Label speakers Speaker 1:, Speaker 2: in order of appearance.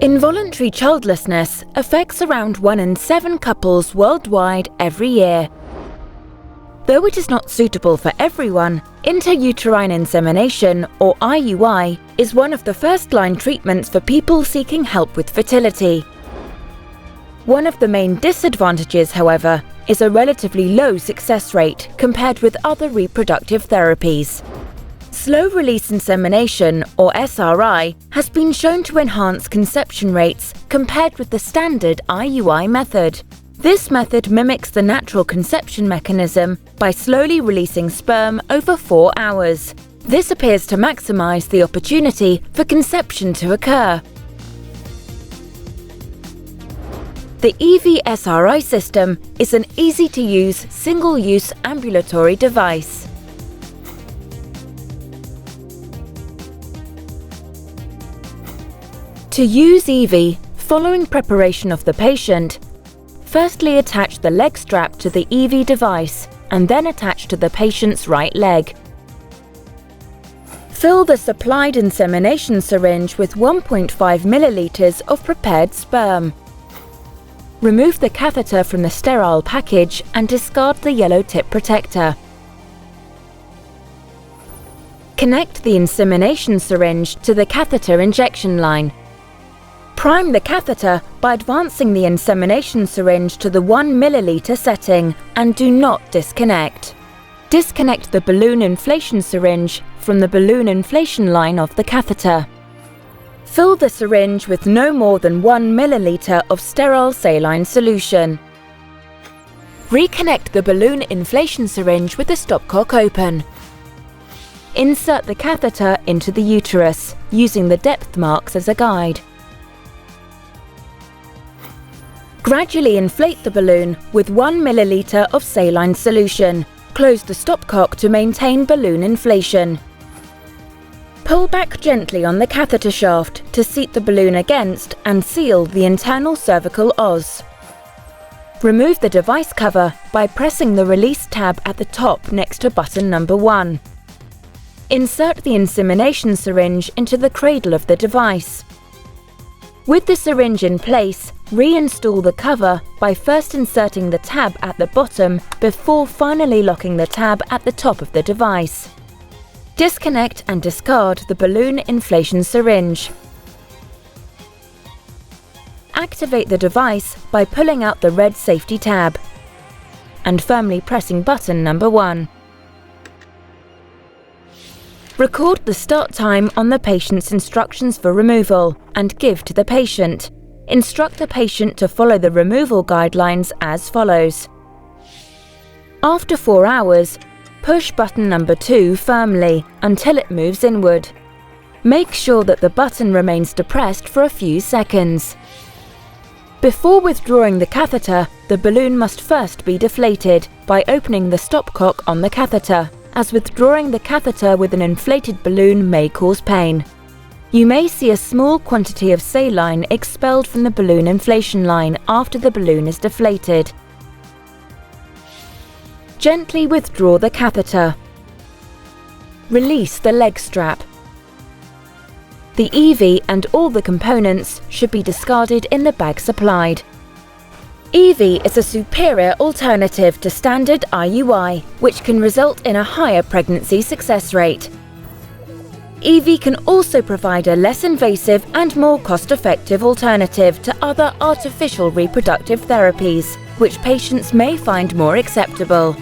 Speaker 1: Involuntary childlessness affects around 1 in 7 couples worldwide every year. Though it is not suitable for everyone, intrauterine insemination, or IUI, is one of the first-line treatments for people seeking help with fertility. One of the main disadvantages, however, is a relatively low success rate compared with other reproductive therapies. Slow-release insemination, or SRI, has been shown to enhance conception rates compared with the standard IUI method. This method mimics the natural conception mechanism by slowly releasing sperm over 4 hours. This appears to maximize the opportunity for conception to occur. The EVIE SRI system is an easy-to-use, single-use ambulatory device. To use EVIE, following preparation of the patient, firstly attach the leg strap to the EVIE device and then attach to the patient's right leg. Fill the supplied insemination syringe with 1.5 milliliters of prepared sperm. Remove the catheter from the sterile package and discard the yellow tip protector. Connect the insemination syringe to the catheter injection line. Prime the catheter by advancing the insemination syringe to the 1 milliliter setting and do not disconnect. Disconnect the balloon inflation syringe from the balloon inflation line of the catheter. Fill the syringe with no more than 1 milliliter of sterile saline solution. Reconnect the balloon inflation syringe with the stopcock open. Insert the catheter into the uterus, using the depth marks as a guide. Gradually inflate the balloon with 1 milliliter of saline solution. Close the stopcock to maintain balloon inflation. Pull back gently on the catheter shaft to seat the balloon against and seal the internal cervical os. Remove the device cover by pressing the release tab at the top next to button number 1. Insert the insemination syringe into the cradle of the device. With the syringe in place, reinstall the cover by first inserting the tab at the bottom before finally locking the tab at the top of the device. Disconnect and discard the balloon inflation syringe. Activate the device by pulling out the red safety tab and firmly pressing button number 1. Record the start time on the patient's instructions for removal and give to the patient. Instruct the patient to follow the removal guidelines as follows. After 4 hours, push button number 2 firmly until it moves inward. Make sure that the button remains depressed for a few seconds. Before withdrawing the catheter, the balloon must first be deflated by opening the stopcock on the catheter, as withdrawing the catheter with an inflated balloon may cause pain. You may see a small quantity of saline expelled from the balloon inflation line after the balloon is deflated. Gently withdraw the catheter. Release the leg strap. The EVIE and all the components should be discarded in the bag supplied. EVIE is a superior alternative to standard IUI, which can result in a higher pregnancy success rate. EVIE can also provide a less invasive and more cost-effective alternative to other artificial reproductive therapies, which patients may find more acceptable.